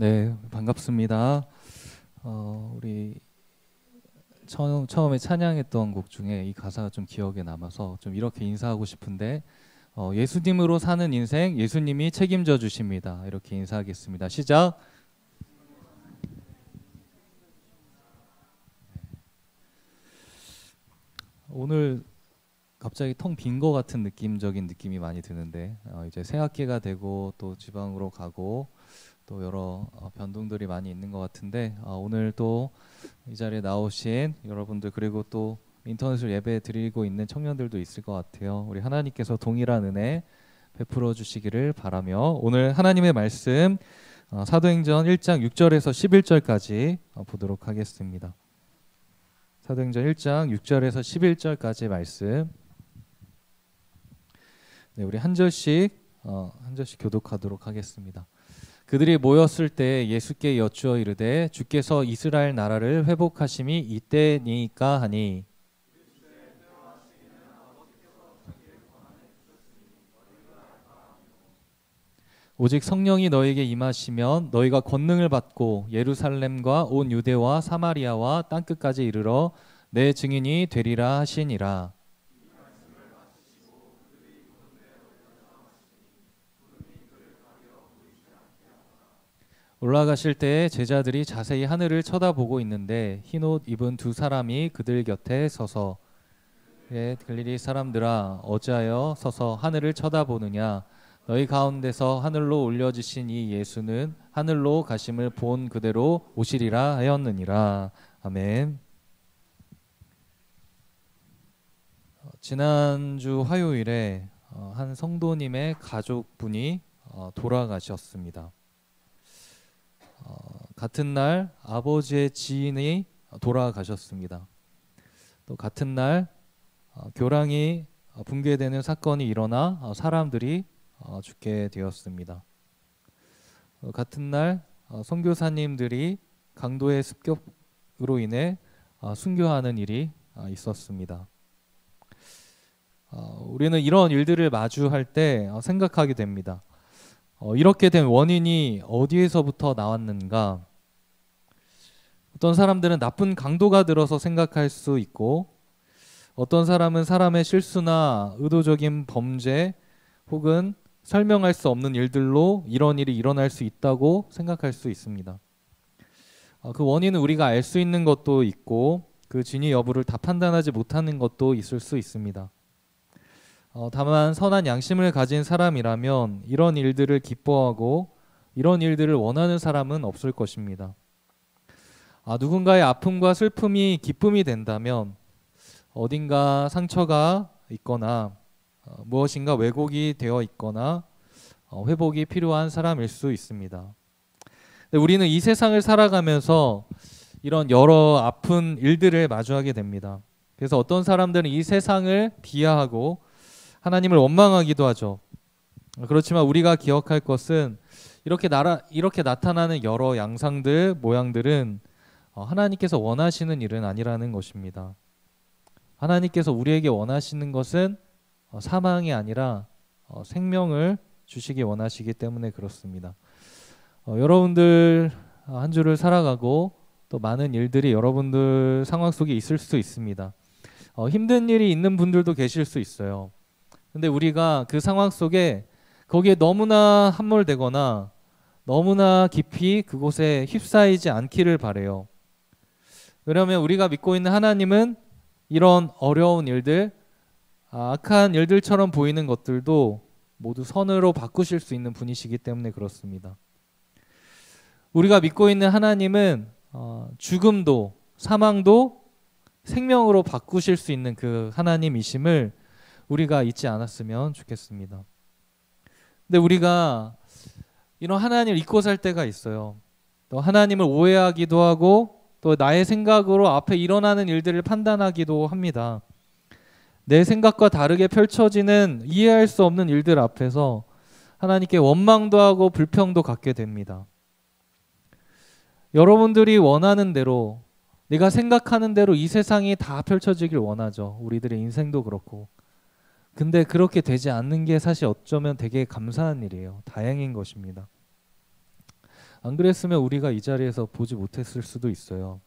네, 반갑습니다. 우리 처음에 찬양했던 곡 중에 이 가사가 좀 기억에 남아서 좀 이렇게 인사하고 싶은데, 예수님으로 사는 인생 예수님이 책임져 주십니다. 이렇게 인사하겠습니다. 시작. 오늘 갑자기 텅 빈 거 같은 느낌적인 느낌이 많이 드는데, 이제 새 학기가 되고 또 지방으로 가고 또 여러 변동들이 많이 있는 것 같은데, 오늘 또 이 자리에 나오신 여러분들, 그리고 또 인터넷으로 예배 드리고 있는 청년들도 있을 것 같아요. 우리 하나님께서 동일한 은혜 베풀어 주시기를 바라며, 오늘 하나님의 말씀 사도행전 1장 6절에서 11절까지 보도록 하겠습니다. 사도행전 1장 6절에서 11절까지 말씀, 네, 우리 한 절씩 교독하도록 하겠습니다. 그들이 모였을 때 예수께 여쭈어 이르되 주께서 이스라엘 나라를 회복하심이 이때니까 하니, 오직 성령이 너에게 임하시면 너희가 권능을 받고 예루살렘과 온 유대와 사마리아와 땅끝까지 이르러 내 증인이 되리라 하시니라. 올라가실 때에 제자들이 자세히 하늘을 쳐다보고 있는데 흰 옷 입은 두 사람이 그들 곁에 서서, 갈릴리 사람들아, 어찌하여 서서 하늘을 쳐다보느냐? 너희 가운데서 하늘로 올려지신 이 예수는 하늘로 가심을 본 그대로 오시리라 하였느니라. 아멘. 지난주 화요일에 한 성도님의 가족분이 돌아가셨습니다. 같은 날 아버지의 지인이 돌아가셨습니다. 또 같은 날 교랑이 붕괴되는 사건이 일어나 사람들이 죽게 되었습니다. 같은 날 선교사님들이 강도의 습격으로 인해 순교하는 일이 있었습니다. 우리는 이런 일들을 마주할 때 생각하게 됩니다. 이렇게 된 원인이 어디에서부터 나왔는가? 어떤 사람들은 나쁜 강도가 들어서 생각할 수 있고, 어떤 사람은 사람의 실수나 의도적인 범죄 혹은 설명할 수 없는 일들로 이런 일이 일어날 수 있다고 생각할 수 있습니다. 그 원인은 우리가 알 수 있는 것도 있고 그 진위 여부를 다 판단하지 못하는 것도 있을 수 있습니다. 다만 선한 양심을 가진 사람이라면 이런 일들을 기뻐하고 이런 일들을 원하는 사람은 없을 것입니다. 누군가의 아픔과 슬픔이 기쁨이 된다면 어딘가 상처가 있거나 무엇인가 왜곡이 되어 있거나 회복이 필요한 사람일 수 있습니다. 우리는 이 세상을 살아가면서 이런 여러 아픈 일들을 마주하게 됩니다. 그래서 어떤 사람들은 이 세상을 비하하고 하나님을 원망하기도 하죠. 그렇지만 우리가 기억할 것은 이렇게 나타나는 여러 양상들, 모양들은 하나님께서 원하시는 일은 아니라는 것입니다. 하나님께서 우리에게 원하시는 것은 사망이 아니라 생명을 주시기 원하시기 때문에 그렇습니다. 여러분들 한 주를 살아가고 또 많은 일들이 여러분들 상황 속에 있을 수 있습니다. 힘든 일이 있는 분들도 계실 수 있어요. 근데 우리가 그 상황 속에 거기에 너무나 함몰되거나 너무나 깊이 그곳에 휩싸이지 않기를 바라요. 왜냐하면 우리가 믿고 있는 하나님은 이런 어려운 일들, 악한 일들처럼 보이는 것들도 모두 선으로 바꾸실 수 있는 분이시기 때문에 그렇습니다. 우리가 믿고 있는 하나님은 죽음도 사망도 생명으로 바꾸실 수 있는 그 하나님이심을 우리가 잊지 않았으면 좋겠습니다. 근데 우리가 이런 하나님을 잊고 살 때가 있어요. 또 하나님을 오해하기도 하고 또 나의 생각으로 앞에 일어나는 일들을 판단하기도 합니다. 내 생각과 다르게 펼쳐지는 이해할 수 없는 일들 앞에서 하나님께 원망도 하고 불평도 갖게 됩니다. 여러분들이 원하는 대로, 내가 생각하는 대로 이 세상이 다 펼쳐지길 원하죠. 우리들의 인생도 그렇고. 근데 그렇게 되지 않는 게 사실 어쩌면 되게 감사한 일이에요. 다행인 것입니다. 안 그랬으면 우리가 이 자리에서 보지 못했을 수도 있어요.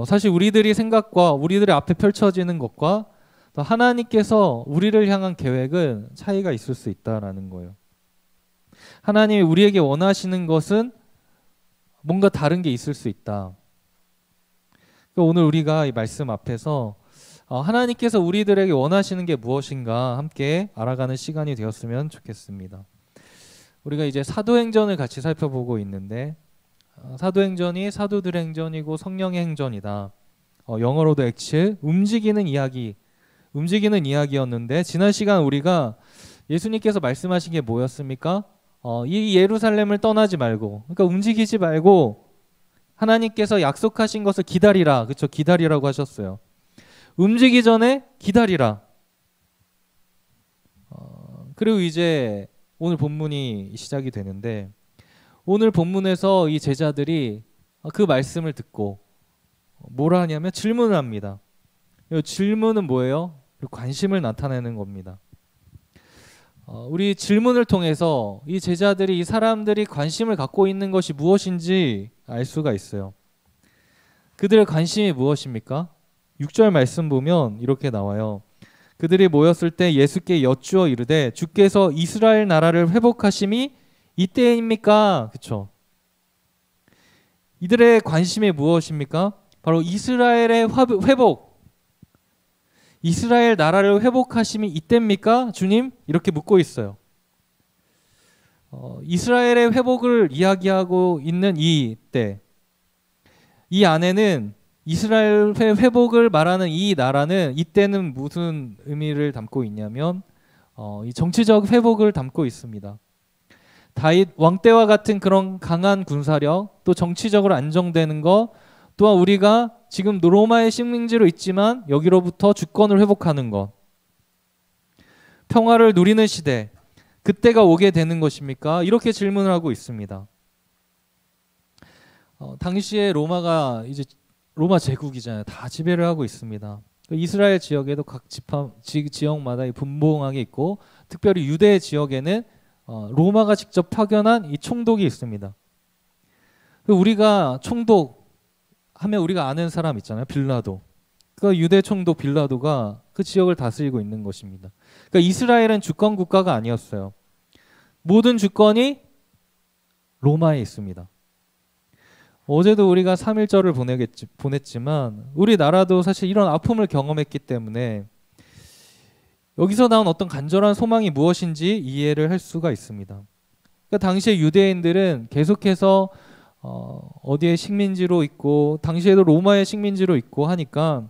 사실 우리들이 생각과 우리들의 앞에 펼쳐지는 것과 또 하나님께서 우리를 향한 계획은 차이가 있을 수 있다라는 거예요. 하나님이 우리에게 원하시는 것은 뭔가 다른 게 있을 수 있다. 그러니까 오늘 우리가 이 말씀 앞에서 하나님께서 우리들에게 원하시는 게 무엇인가 함께 알아가는 시간이 되었으면 좋겠습니다. 우리가 이제 사도행전을 같이 살펴보고 있는데 사도행전이 사도들의 행전이고 성령의 행전이다. 영어로도 액츠, 움직이는 이야기였는데 지난 시간 우리가 예수님께서 말씀하신 게 뭐였습니까? 이 예루살렘을 떠나지 말고, 그러니까 움직이지 말고 하나님께서 약속하신 것을 기다리라. 그렇죠? 기다리라고 하셨어요. 움직이기 전에 기다리라. 그리고 이제 오늘 본문이 시작이 되는데 오늘 본문에서 이 제자들이 그 말씀을 듣고 뭐라 하냐면 질문을 합니다. 이 질문은 뭐예요? 관심을 나타내는 겁니다. 우리 질문을 통해서 이 제자들이 이 사람들이 관심을 갖고 있는 것이 무엇인지 알 수가 있어요. 그들의 관심이 무엇입니까? 6절 말씀 보면 이렇게 나와요. 그들이 모였을 때 예수께 여쭈어 이르되 주께서 이스라엘 나라를 회복하심이 이때입니까? 그렇죠? 이들의 관심이 무엇입니까? 바로 이스라엘의 회복. 이스라엘 나라를 회복하심이 이때입니까? 주님? 이렇게 묻고 있어요. 이스라엘의 회복을 이야기하고 있는 이때, 이 안에는 이스라엘 회복을 말하는 이 나라는 이때는 무슨 의미를 담고 있냐면 이 정치적 회복을 담고 있습니다. 다윗 왕 때와 같은 그런 강한 군사력, 또 정치적으로 안정되는 것, 또한 우리가 지금 로마의 식민지로 있지만 여기로부터 주권을 회복하는 것, 평화를 누리는 시대, 그때가 오게 되는 것입니까? 이렇게 질문을 하고 있습니다. 당시에 로마가 이제 로마 제국이잖아요. 다 지배를 하고 있습니다. 이스라엘 지역에도 각 지역마다 분봉하게 있고, 특별히 유대 지역에는 로마가 직접 파견한 이 총독이 있습니다. 우리가 총독 하면 우리가 아는 사람 있잖아요. 빌라도. 그 유대 총독 빌라도가 그 지역을 다스리고 있는 것입니다. 그러니까 이스라엘은 주권 국가가 아니었어요. 모든 주권이 로마에 있습니다. 어제도 우리가 3.1절을 보냈지만 우리나라도 사실 이런 아픔을 경험했기 때문에 여기서 나온 어떤 간절한 소망이 무엇인지 이해를 할 수가 있습니다. 그러니까 당시에 유대인들은 계속해서 어디에 식민지로 있고, 당시에도 로마의 식민지로 있고 하니까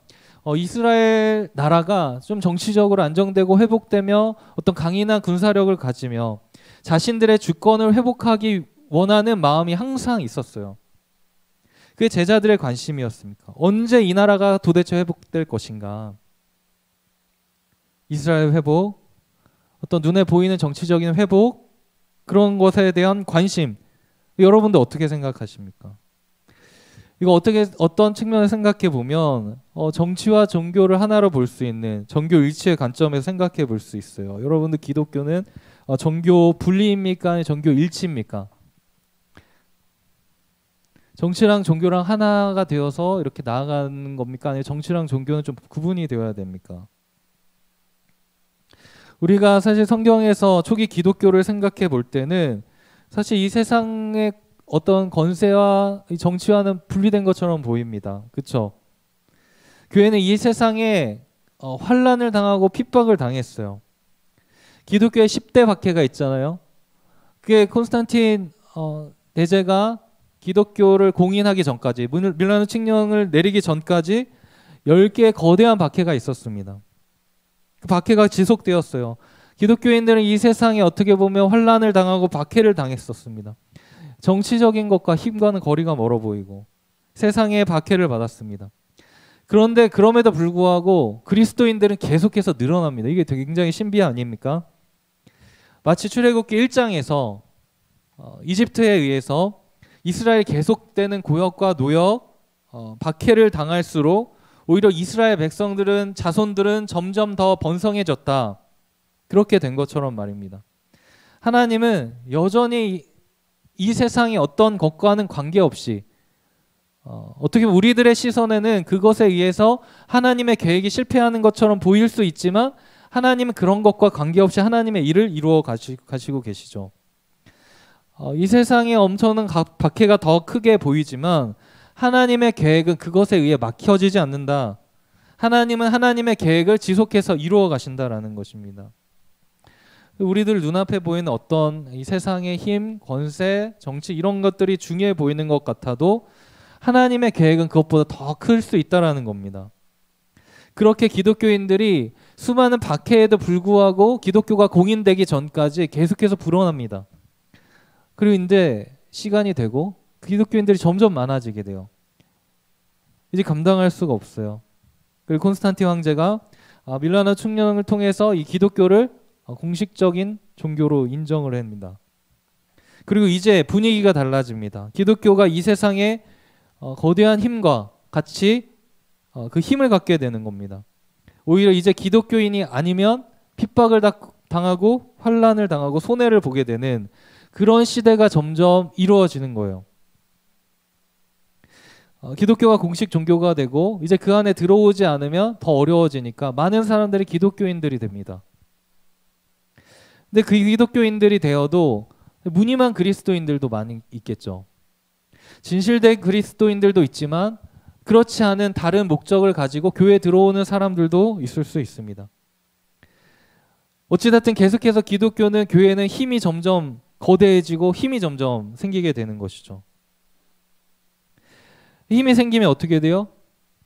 이스라엘 나라가 좀 정치적으로 안정되고 회복되며 어떤 강인한 군사력을 가지며 자신들의 주권을 회복하기 원하는 마음이 항상 있었어요. 그게 제자들의 관심이었습니까? 언제 이 나라가 도대체 회복될 것인가? 이스라엘 회복, 어떤 눈에 보이는 정치적인 회복, 그런 것에 대한 관심, 여러분들 어떻게 생각하십니까? 이거 어떤 측면을 생각해 보면 정치와 종교를 하나로 볼 수 있는 종교 일치의 관점에서 생각해 볼 수 있어요. 여러분들 기독교는 종교 분리입니까? 아니면 종교 일치입니까? 정치랑 종교랑 하나가 되어서 이렇게 나아가는 겁니까? 아니면 정치랑 종교는 좀 구분이 되어야 됩니까? 우리가 사실 성경에서 초기 기독교를 생각해 볼 때는 사실 이 세상의 어떤 권세와 정치와는 분리된 것처럼 보입니다. 그렇죠? 교회는 이 세상에 환난을 당하고 핍박을 당했어요. 기독교의 10대 박해가 있잖아요. 그게 콘스탄틴 대제가 기독교를 공인하기 전까지, 밀라노 칙령을 내리기 전까지 10개의 거대한 박해가 있었습니다. 그 박해가 지속되었어요. 기독교인들은 이 세상에 어떻게 보면 환난을 당하고 박해를 당했었습니다. 정치적인 것과 힘과는 거리가 멀어 보이고 세상에 박해를 받았습니다. 그런데 그럼에도 불구하고 그리스도인들은 계속해서 늘어납니다. 이게 되게 굉장히 신비한 아닙니까? 마치 출애굽기 1장에서 이집트에 의해서 이스라엘 계속되는 고역과 노역, 박해를 당할수록 오히려 이스라엘 백성들은, 자손들은 점점 더 번성해졌다. 그렇게 된 것처럼 말입니다. 하나님은 여전히 이 세상의 어떤 것과는 관계없이 어떻게 보면 우리들의 시선에는 그것에 의해서 하나님의 계획이 실패하는 것처럼 보일 수 있지만 하나님은 그런 것과 관계없이 하나님의 일을 이루어 가시고 계시죠. 이 세상에 엄청난 박해가 더 크게 보이지만 하나님의 계획은 그것에 의해 막혀지지 않는다. 하나님은 하나님의 계획을 지속해서 이루어 가신다라는 것입니다. 우리들 눈앞에 보이는 어떤 이 세상의 힘, 권세, 정치 이런 것들이 중요해 보이는 것 같아도 하나님의 계획은 그것보다 더 클 수 있다라는 겁니다. 그렇게 기독교인들이 수많은 박해에도 불구하고 기독교가 공인되기 전까지 계속해서 불어납니다. 그리고 이제 시간이 되고 기독교인들이 점점 많아지게 돼요. 이제 감당할 수가 없어요. 그리고 콘스탄틴 황제가 밀라노 총령을 통해서 이 기독교를 공식적인 종교로 인정을 합니다. 그리고 이제 분위기가 달라집니다. 기독교가 이 세상에 거대한 힘과 같이 그 힘을 갖게 되는 겁니다. 오히려 이제 기독교인이 아니면 핍박을 당하고 환난을 당하고 손해를 보게 되는 그런 시대가 점점 이루어지는 거예요. 기독교가 공식 종교가 되고 이제 그 안에 들어오지 않으면 더 어려워지니까 많은 사람들이 기독교인들이 됩니다. 근데 그 기독교인들이 되어도 무늬만 그리스도인들도 많이 있겠죠. 진실된 그리스도인들도 있지만 그렇지 않은 다른 목적을 가지고 교회에 들어오는 사람들도 있을 수 있습니다. 어찌됐든 계속해서 기독교는 교회는 힘이 점점 거대해지고 힘이 점점 생기게 되는 것이죠. 힘이 생기면 어떻게 돼요?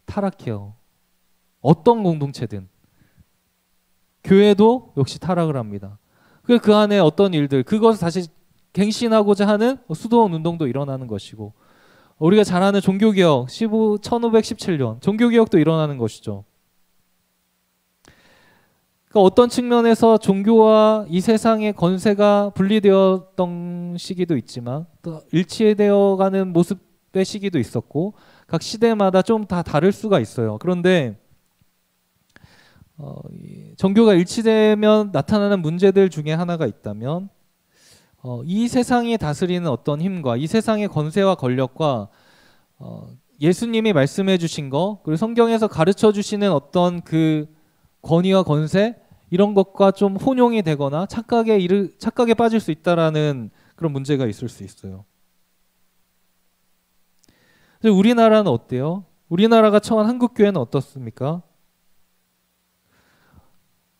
타락해요. 어떤 공동체든. 교회도 역시 타락을 합니다. 그 안에 어떤 일들, 그것을 다시 갱신하고자 하는 수도원 운동도 일어나는 것이고 우리가 잘 아는 종교개혁 1517년 종교개혁도 일어나는 것이죠. 그러니까 어떤 측면에서 종교와 이 세상의 권세가 분리되었던 시기도 있지만 또 일치되어가는 모습의 시기도 있었고 각 시대마다 좀 다 다를 수가 있어요. 그런데 종교가 일치되면 나타나는 문제들 중에 하나가 있다면 이 세상이 다스리는 어떤 힘과 이 세상의 권세와 권력과 예수님이 말씀해 주신 거 그리고 성경에서 가르쳐 주시는 어떤 그 권위와 권세 이런 것과 좀 혼용이 되거나 착각에 빠질 수 있다라는 그런 문제가 있을 수 있어요. 우리나라는 어때요? 우리나라가 처한 한국교회는 어떻습니까?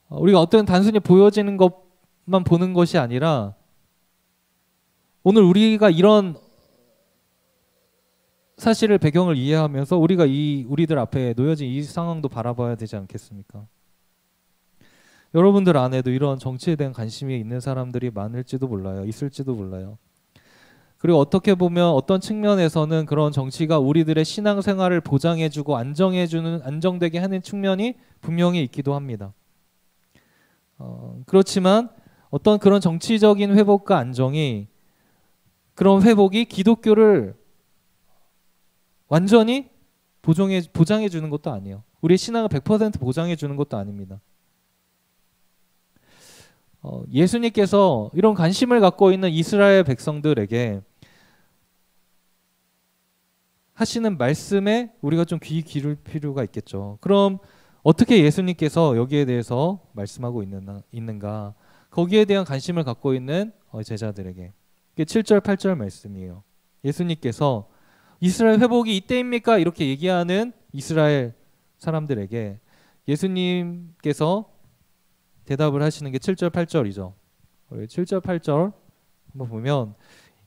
우리가 어떤 단순히 보여지는 것만 보는 것이 아니라 오늘 우리가 이런 사실을 배경을 이해하면서 우리가 우리들 앞에 놓여진 이 상황도 바라봐야 되지 않겠습니까? 여러분들 안에도 이런 정치에 대한 관심이 있는 사람들이 많을지도 몰라요. 있을지도 몰라요. 그리고 어떻게 보면 어떤 측면에서는 그런 정치가 우리들의 신앙생활을 보장해주고 안정되게 하는 측면이 분명히 있기도 합니다. 그렇지만 어떤 그런 정치적인 회복과 안정이 그런 회복이 기독교를 완전히 보장해 주는 것도 아니에요. 우리의 신앙을 100% 보장해 주는 것도 아닙니다. 예수님께서 이런 관심을 갖고 있는 이스라엘 백성들에게 하시는 말씀에 우리가 좀 귀 기울일 필요가 있겠죠. 그럼 어떻게 예수님께서 여기에 대해서 말씀하고 있는가? 거기에 대한 관심을 갖고 있는 제자들에게. 이게 7절, 8절 말씀이에요. 예수님께서 이스라엘 회복이 이때입니까? 이렇게 얘기하는 이스라엘 사람들에게 예수님께서 대답을 하시는 게 7절, 8절이죠. 7절, 8절 한번 보면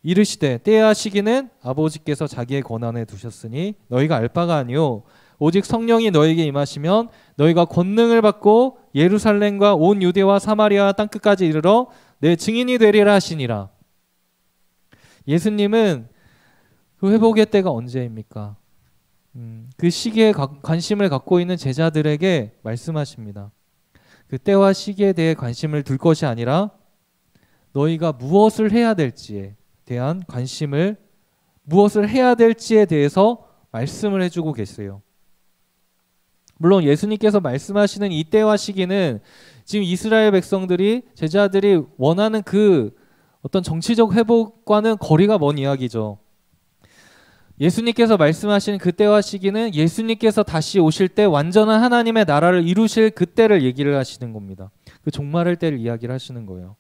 이르시되 때와 시기는 아버지께서 자기의 권한에 두셨으니 너희가 알 바가 아니요 오직 성령이 너희에게 임하시면 너희가 권능을 받고 예루살렘과 온 유대와 사마리아 땅끝까지 이르러 내 증인이 되리라 하시니라. 예수님은 그 회복의 때가 언제입니까? 그 시기에 관심을 갖고 있는 제자들에게 말씀하십니다. 그 때와 시기에 대해 관심을 둘 것이 아니라 너희가 무엇을 해야 될지에 대한 관심을 무엇을 해야 될지에 대해서 말씀을 해주고 계세요. 물론 예수님께서 말씀하시는 이 때와 시기는 지금 이스라엘 백성들이 제자들이 원하는 그 어떤 정치적 회복과는 거리가 먼 이야기죠. 예수님께서 말씀하신 그때와 시기는 예수님께서 다시 오실 때 완전한 하나님의 나라를 이루실 그때를 얘기를 하시는 겁니다. 그 종말할 때를 이야기를 하시는 거예요.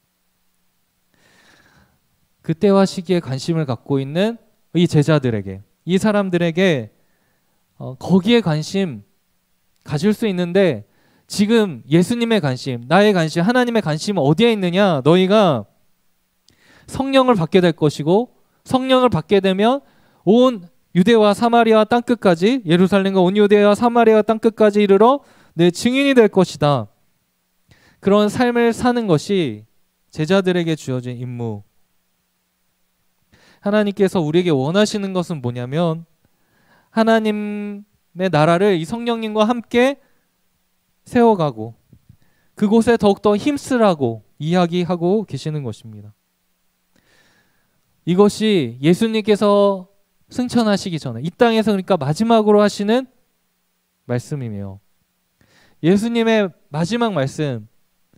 그때와 시기에 관심을 갖고 있는 이 제자들에게, 이 사람들에게 거기에 관심 가질 수 있는데, 지금 예수님의 관심, 나의 관심, 하나님의 관심은 어디에 있느냐? 너희가 성령을 받게 될 것이고, 성령을 받게 되면 온 유대와 사마리아 땅끝까지, 예루살렘과 온 유대와 사마리아 땅끝까지 이르러 내 증인이 될 것이다. 그런 삶을 사는 것이 제자들에게 주어진 임무. 하나님께서 우리에게 원하시는 것은 뭐냐면, 하나님의 나라를 이 성령님과 함께 세워가고 그곳에 더욱더 힘쓰라고 이야기하고 계시는 것입니다. 이것이 예수님께서 승천하시기 전에 이 땅에서, 그러니까 마지막으로 하시는 말씀이며, 예수님의 마지막 말씀,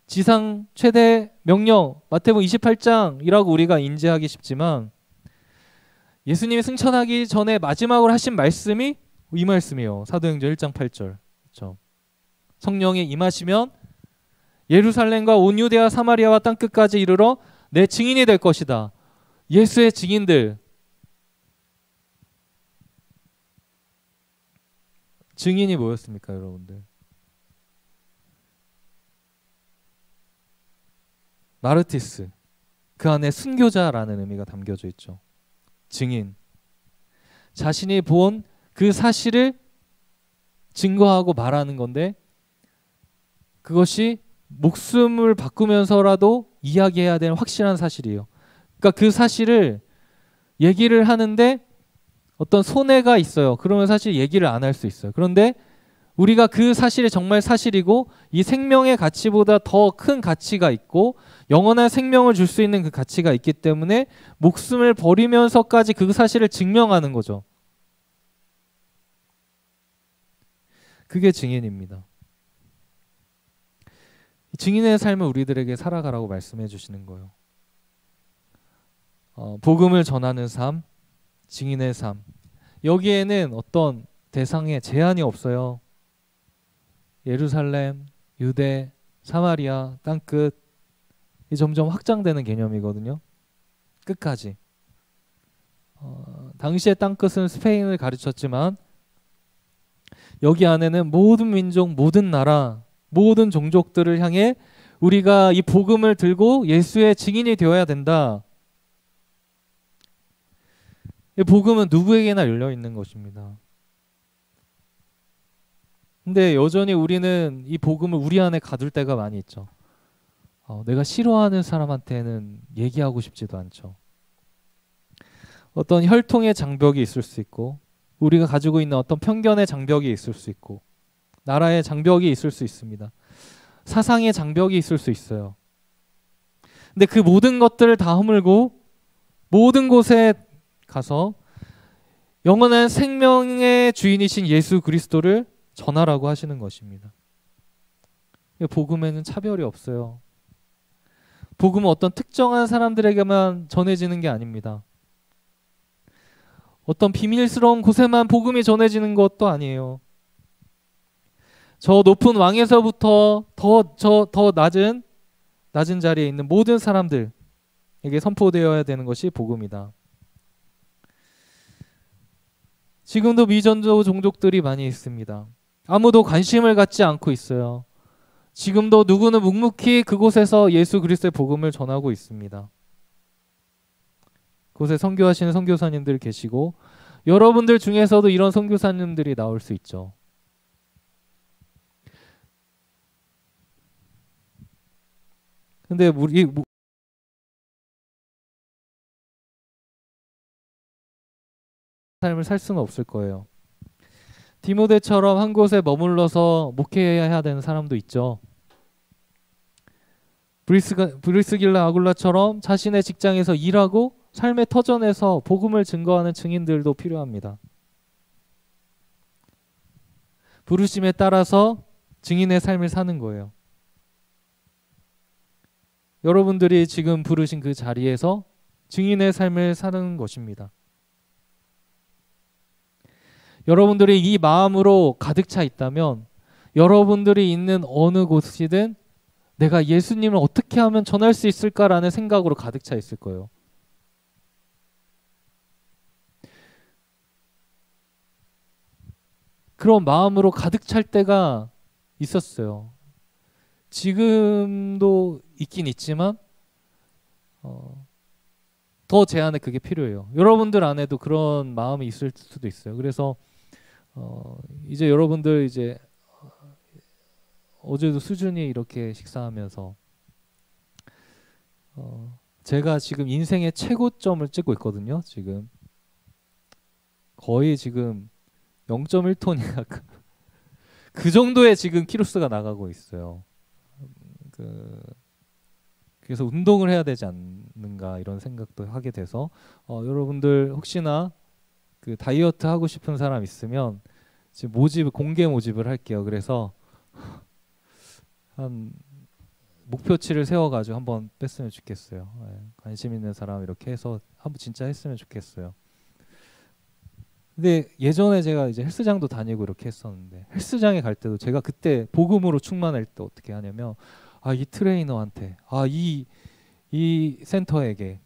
지상 최대 명령 마태복음 28장이라고 우리가 인지하기 쉽지만, 예수님이 승천하기 전에 마지막으로 하신 말씀이 이 말씀이에요. 사도행전 1장 8절. 그렇죠? 성령이 임하시면 예루살렘과 온 유대와 사마리아와 땅끝까지 이르러 내 증인이 될 것이다. 예수의 증인들. 증인이 뭐였습니까, 여러분들? 마르티스. 그 안에 순교자라는 의미가 담겨져 있죠. 증인. 자신이 본 그 사실을 증거하고 말하는 건데, 그것이 목숨을 바꾸면서라도 이야기해야 되는 확실한 사실이에요. 그러니까 그 사실을 얘기를 하는데 어떤 손해가 있어요. 그러면 사실 얘기를 안 할 수 있어요. 그런데 우리가 그 사실이 정말 사실이고 이 생명의 가치보다 더 큰 가치가 있고 영원한 생명을 줄 수 있는 그 가치가 있기 때문에 목숨을 버리면서까지 그 사실을 증명하는 거죠. 그게 증인입니다. 증인의 삶을 우리들에게 살아가라고 말씀해 주시는 거예요. 복음을 전하는 삶, 증인의 삶. 여기에는 어떤 대상에 제한이 없어요. 예루살렘, 유대, 사마리아, 땅끝. 이 점점 확장되는 개념이거든요. 끝까지. 당시의 땅끝은 스페인을 가르쳤지만 여기 안에는 모든 민족, 모든 나라, 모든 종족들을 향해 우리가 이 복음을 들고 예수의 증인이 되어야 된다. 이 복음은 누구에게나 열려 있는 것입니다. 근데 여전히 우리는 이 복음을 우리 안에 가둘 때가 많이 있죠. 내가 싫어하는 사람한테는 얘기하고 싶지도 않죠. 어떤 혈통의 장벽이 있을 수 있고, 우리가 가지고 있는 어떤 편견의 장벽이 있을 수 있고, 나라의 장벽이 있을 수 있습니다. 사상의 장벽이 있을 수 있어요. 근데 그 모든 것들을 다 허물고 모든 곳에 가서 영원한 생명의 주인이신 예수 그리스도를 전하라고 하시는 것입니다. 복음에는 차별이 없어요. 복음은 어떤 특정한 사람들에게만 전해지는 게 아닙니다. 어떤 비밀스러운 곳에만 복음이 전해지는 것도 아니에요. 저 높은 왕에서부터 더 낮은 자리에 있는 모든 사람들에게 선포되어야 되는 것이 복음이다. 지금도 미전도 종족들이 많이 있습니다. 아무도 관심을 갖지 않고 있어요. 지금도 누구는 묵묵히 그곳에서 예수 그리스도의 복음을 전하고 있습니다. 그곳에 선교하시는 선교사님들 계시고 여러분들 중에서도 이런 선교사님들이 나올 수 있죠. 근데 우리 삶을 살 수는 없을 거예요. 디모데처럼 한 곳에 머물러서 목회해야 되는 사람도 있죠. 브리스길라 아굴라처럼 자신의 직장에서 일하고 삶의 터전에서 복음을 증거하는 증인들도 필요합니다. 부르심에 따라서 증인의 삶을 사는 거예요. 여러분들이 지금 부르신 그 자리에서 증인의 삶을 사는 것입니다. 여러분들이 이 마음으로 가득 차 있다면 여러분들이 있는 어느 곳이든 내가 예수님을 어떻게 하면 전할 수 있을까라는 생각으로 가득 차 있을 거예요. 그런 마음으로 가득 찰 때가 있었어요. 지금도 있긴 있지만 더 제 안에 그게 필요해요. 여러분들 안에도 그런 마음이 있을 수도 있어요. 그래서 이제 여러분들 이제 어제도 수준이 이렇게 식사하면서 제가 지금 인생의 최고점을 찍고 있거든요. 지금 거의 지금 0.1톤이 그 정도의 지금 키로수가 나가고 있어요. 그래서 운동을 해야 되지 않는가 이런 생각도 하게 돼서 여러분들 혹시나 그 다이어트 하고 싶은 사람 있으면 지금 공개 모집을 할게요. 그래서 한 목표치를 세워가지고 한번 뺐으면 좋겠어요. 관심 있는 사람 이렇게 해서 한번 진짜 했으면 좋겠어요. 근데 예전에 제가 이제 헬스장도 다니고 이렇게 했었는데 헬스장에 갈 때도 제가 그때 복음으로 충만할 때 어떻게 하냐면 이 트레이너한테 이 센터에게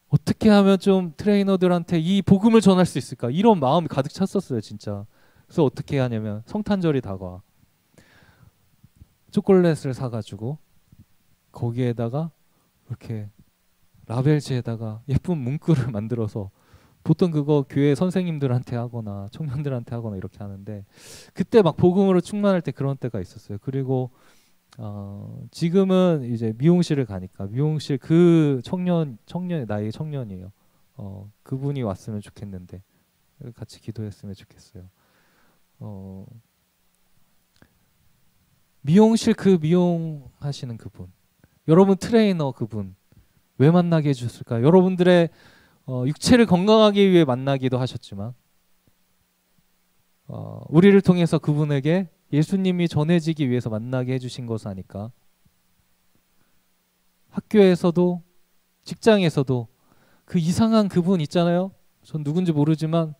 어떻게 하면 좀 트레이너들한테 이 복음을 전할 수 있을까 이런 마음이 가득 찼었어요 진짜. 그래서 어떻게 하냐면 성탄절이 다가와 초콜릿을 사가지고 거기에다가 이렇게 라벨지에다가 예쁜 문구를 만들어서 보통 그거 교회 선생님들한테 하거나 청년들한테 하거나 이렇게 하는데 그때 막 복음으로 충만할 때 그런 때가 있었어요. 그리고 지금은 이제 미용실을 가니까 미용실 그 청년의 나이 청년이에요. 그분이 왔으면 좋겠는데 같이 기도했으면 좋겠어요. 미용실 그 미용하시는 그분, 여러분 트레이너 그분 왜 만나게 해주셨을까? 여러분들의 육체를 건강하기 위해 만나기도 하셨지만 우리를 통해서 그분에게 예수님이 전해지기 위해서 만나게 해주신 것을 아니까. 학교에서도 직장에서도 그 이상한 그분 있잖아요. 전 누군지 모르지만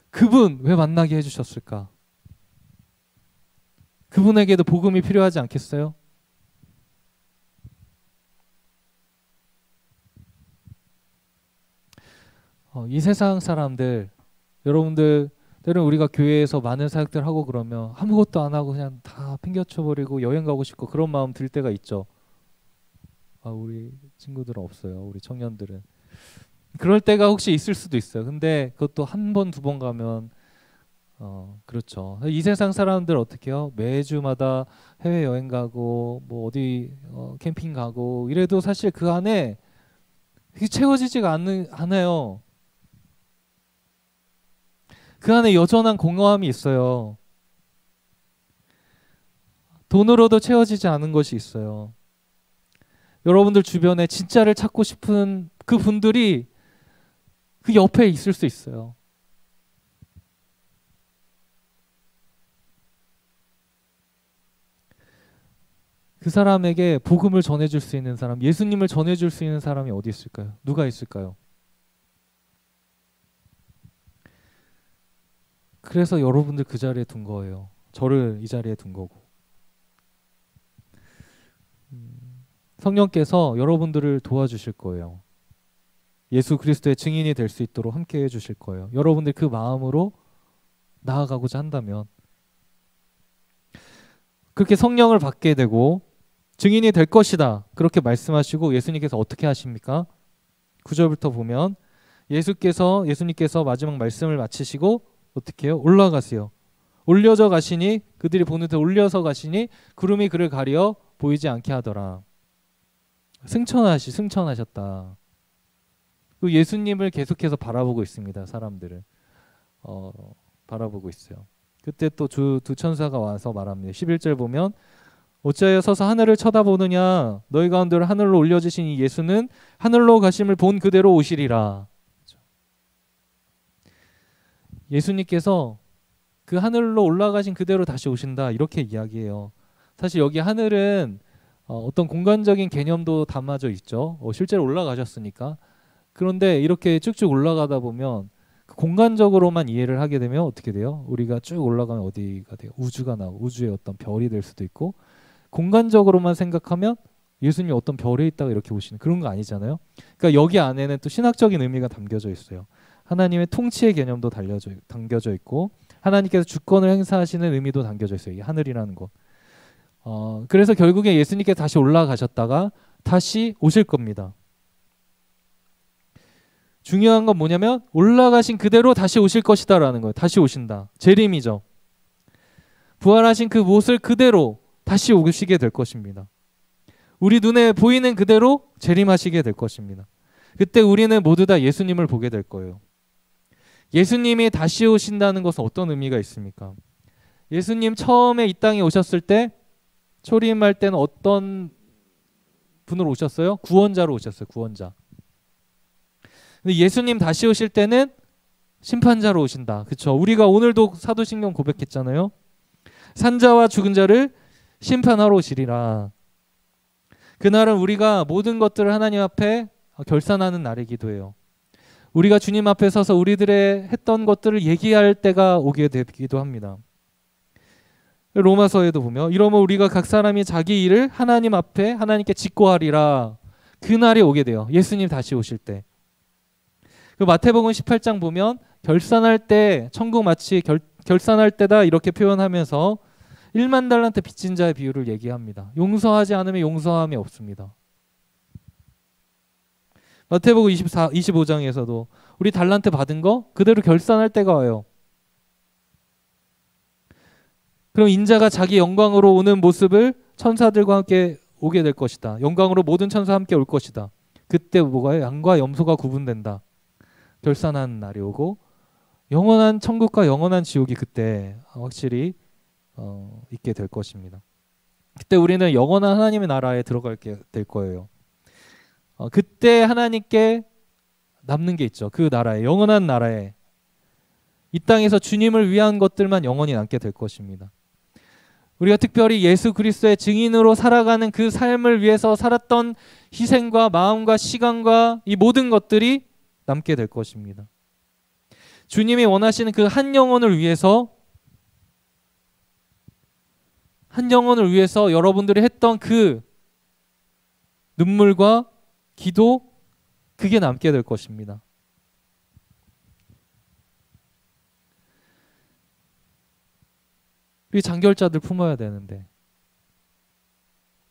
그분 왜 만나게 해주셨을까? 그분에게도 복음이 필요하지 않겠어요? 이 세상 사람들, 여러분들 때로는 우리가 교회에서 많은 사역들 하고 그러면 아무것도 안 하고 그냥 다 팽겨쳐버리고 여행 가고 싶고 그런 마음 들 때가 있죠. 우리 친구들은 없어요. 우리 청년들은. 그럴 때가 혹시 있을 수도 있어요. 근데 그것도 한 번, 두 번 가면 그렇죠. 이 세상 사람들 어떻게 해요? 매주마다 해외 여행 가고 뭐 어디 캠핑 가고 이래도 사실 그 안에 채워지지가 않아요. 그 안에 여전한 공허함이 있어요. 돈으로도 채워지지 않은 것이 있어요. 여러분들 주변에 진짜를 찾고 싶은 그 분들이 그 옆에 있을 수 있어요. 그 사람에게 복음을 전해줄 수 있는 사람, 예수님을 전해줄 수 있는 사람이 어디 있을까요? 누가 있을까요? 그래서 여러분들 그 자리에 둔 거예요. 저를 이 자리에 둔 거고. 성령께서 여러분들을 도와주실 거예요. 예수 그리스도의 증인이 될 수 있도록 함께 해주실 거예요. 여러분들 그 마음으로 나아가고자 한다면 그렇게 성령을 받게 되고 증인이 될 것이다. 그렇게 말씀하시고 예수님께서 어떻게 하십니까? 9절부터 보면 예수님께서 마지막 말씀을 마치시고 어떻게 해요? 올라가세요. 올려져 가시니 그들이 보는 데 올려서 가시니 구름이 그를 가려 보이지 않게 하더라. 승천하셨다. 그 예수님을 계속해서 바라보고 있습니다. 사람들을 바라보고 있어요. 그때 또 두 천사가 와서 말합니다. 11절 보면 어찌하여 서서 하늘을 쳐다보느냐 너희 가운데로 하늘로 올려지신 이 예수는 하늘로 가심을 본 그대로 오시리라. 예수님께서 그 하늘로 올라가신 그대로 다시 오신다 이렇게 이야기해요. 사실 여기 하늘은 어떤 공간적인 개념도 담아져 있죠. 실제로 올라가셨으니까. 그런데 이렇게 쭉쭉 올라가다 보면 그 공간적으로만 이해를 하게 되면 어떻게 돼요? 우리가 쭉 올라가면 어디가 돼요? 우주가 나오고 우주의 어떤 별이 될 수도 있고, 공간적으로만 생각하면 예수님이 어떤 별에 있다가 이렇게 오시는 그런 거 아니잖아요. 그러니까 여기 안에는 또 신학적인 의미가 담겨져 있어요. 하나님의 통치의 개념도 담겨져 있고, 하나님께서 주권을 행사하시는 의미도 담겨져 있어요. 이 하늘이라는 것. 그래서 결국에 예수님께 다시 올라가셨다가 다시 오실 겁니다. 중요한 건 뭐냐면 올라가신 그대로 다시 오실 것이다라는 거예요. 다시 오신다. 재림이죠. 부활하신 그 모습을 그대로 다시 오시게 될 것입니다. 우리 눈에 보이는 그대로 재림하시게 될 것입니다. 그때 우리는 모두 다 예수님을 보게 될 거예요. 예수님이 다시 오신다는 것은 어떤 의미가 있습니까? 예수님 처음에 이 땅에 오셨을 때 초림할 때는 어떤 분으로 오셨어요? 구원자로 오셨어요. 구원자. 근데 예수님 다시 오실 때는 심판자로 오신다. 그렇죠? 우리가 오늘도 사도신경 고백했잖아요. 산자와 죽은 자를 심판하러 오시리라. 그날은 우리가 모든 것들을 하나님 앞에 결산하는 날이기도 해요. 우리가 주님 앞에 서서 우리들의 했던 것들을 얘기할 때가 오게 되기도 합니다. 로마서에도 보면 이러면 우리가 각 사람이 자기 일을 하나님 앞에 하나님께 직고하리라. 그날이 오게 돼요. 예수님 다시 오실 때. 그 마태복음 18장 보면 결산할 때 천국 마치 결산할 때다 이렇게 표현하면서 1만 달란트 빚진 자의 비유를 얘기합니다. 용서하지 않으면 용서함이 없습니다. 마태복음 25장에서도 우리 달란트 받은 거 그대로 결산할 때가 와요. 그럼 인자가 자기 영광으로 오는 모습을 천사들과 함께 오게 될 것이다. 영광으로 모든 천사와 함께 올 것이다. 그때 뭐가요? 양과 염소가 구분된다. 결산하는 날이 오고 영원한 천국과 영원한 지옥이 그때 확실히 있게 될 것입니다. 그때 우리는 영원한 하나님의 나라에 들어가게 될 거예요. 그때 하나님께 남는 게 있죠. 그 나라에, 영원한 나라에 이 땅에서 주님을 위한 것들만 영원히 남게 될 것입니다. 우리가 특별히 예수 그리스도의 증인으로 살아가는 그 삶을 위해서 살았던 희생과 마음과 시간과 이 모든 것들이 남게 될 것입니다. 주님이 원하시는 그 한 영혼을 위해서 여러분들이 했던 그 눈물과 기도, 그게 남게 될 것입니다. 우리 장결자들 품어야 되는데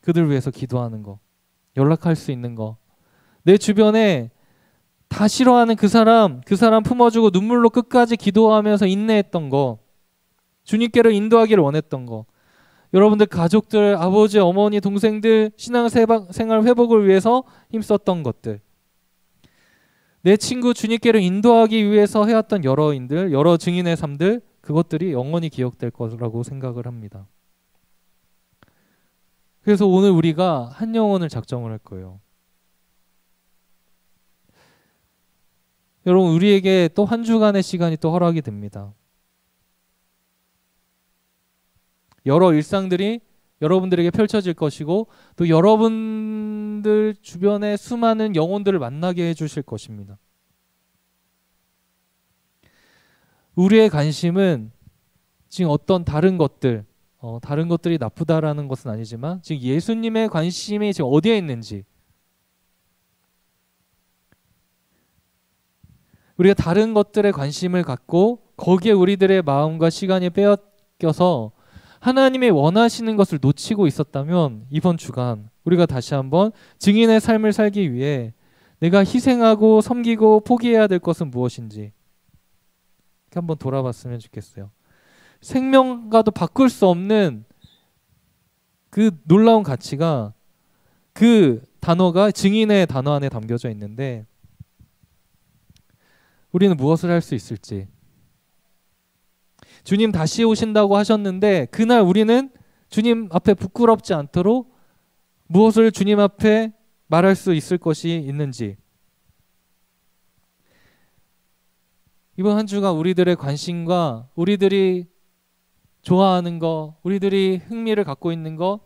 그들 위해서 기도하는 거, 연락할 수 있는 거, 내 주변에 다 싫어하는 그 사람 품어주고 눈물로 끝까지 기도하면서 인내했던 거, 주님께로 인도하기를 원했던 거, 여러분들 가족들, 아버지, 어머니, 동생들 신앙생활 회복을 위해서 힘썼던 것들, 내 친구 주님께로 인도하기 위해서 해왔던 여러 증인의 삶들, 그것들이 영원히 기억될 거라고 생각을 합니다. 그래서 오늘 우리가 한 영혼을 작정을 할 거예요. 여러분, 우리에게 또 한 주간의 시간이 또 허락이 됩니다. 여러 일상들이 여러분들에게 펼쳐질 것이고 또 여러분들 주변에 수많은 영혼들을 만나게 해주실 것입니다. 우리의 관심은 지금 어떤 다른 것들이 나쁘다라는 것은 아니지만 지금 예수님의 관심이 지금 어디에 있는지, 우리가 다른 것들에 관심을 갖고 거기에 우리들의 마음과 시간이 빼앗겨서 하나님이 원하시는 것을 놓치고 있었다면 이번 주간 우리가 다시 한번 증인의 삶을 살기 위해 내가 희생하고 섬기고 포기해야 될 것은 무엇인지 한번 돌아봤으면 좋겠어요. 생명과도 바꿀 수 없는 그 놀라운 가치가 그 단어가 증인의 단어 안에 담겨져 있는데 우리는 무엇을 할 수 있을지. 주님 다시 오신다고 하셨는데 그날 우리는 주님 앞에 부끄럽지 않도록 무엇을 주님 앞에 말할 수 있을 것이 있는지. 이번 한 주가 우리들의 관심과 우리들이 좋아하는 거, 우리들이 흥미를 갖고 있는 거,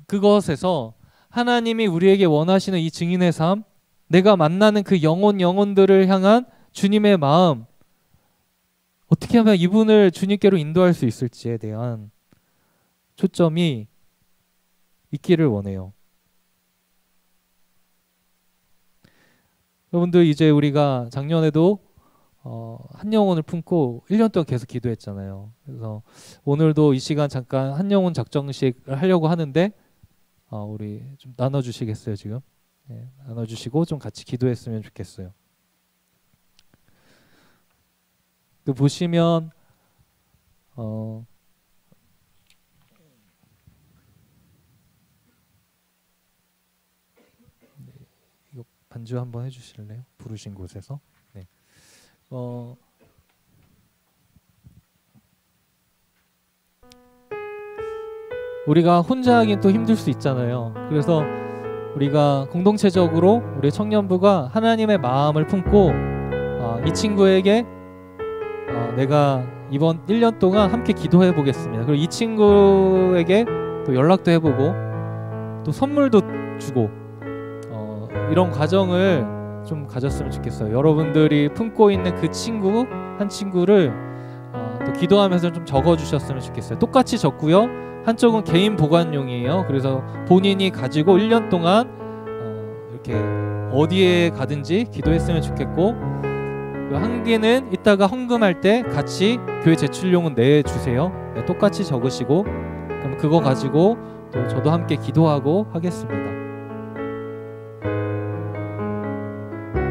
그것에서 하나님이 우리에게 원하시는 이 증인의 삶, 내가 만나는 그 영혼들을 향한 주님의 마음, 어떻게 하면 이분을 주님께로 인도할 수 있을지에 대한 초점이 있기를 원해요. 여러분들, 이제 우리가 작년에도 한 영혼을 품고 1년 동안 계속 기도했잖아요. 그래서 오늘도 이 시간 잠깐 한 영혼 작정식을 하려고 하는데 우리 좀 나눠주시겠어요? 지금 네, 나눠주시고 좀 같이 기도했으면 좋겠어요. 그 보시면 이거 반주 한번 해주실래요? 부르신 곳에서. 네. 우리가 혼자 하긴 또 힘들 수 있잖아요. 그래서 우리가 공동체적으로 우리 청년부가 하나님의 마음을 품고 이 친구에게 내가 이번 1년 동안 함께 기도해 보겠습니다. 그리고 이 친구에게 또 연락도 해보고 또 선물도 주고 이런 과정을 좀 가졌으면 좋겠어요. 여러분들이 품고 있는 그 친구 한 친구를 또 기도하면서 좀 적어주셨으면 좋겠어요. 똑같이 적고요. 한쪽은 개인 보관용이에요. 그래서 본인이 가지고 1년 동안 이렇게 어디에 가든지 기도했으면 좋겠고, 한 개는 이따가 헌금할 때 같이 교회 제출용은 내주세요. 네, 똑같이 적으시고, 그럼 그거 가지고 또 저도 함께 기도하고 하겠습니다.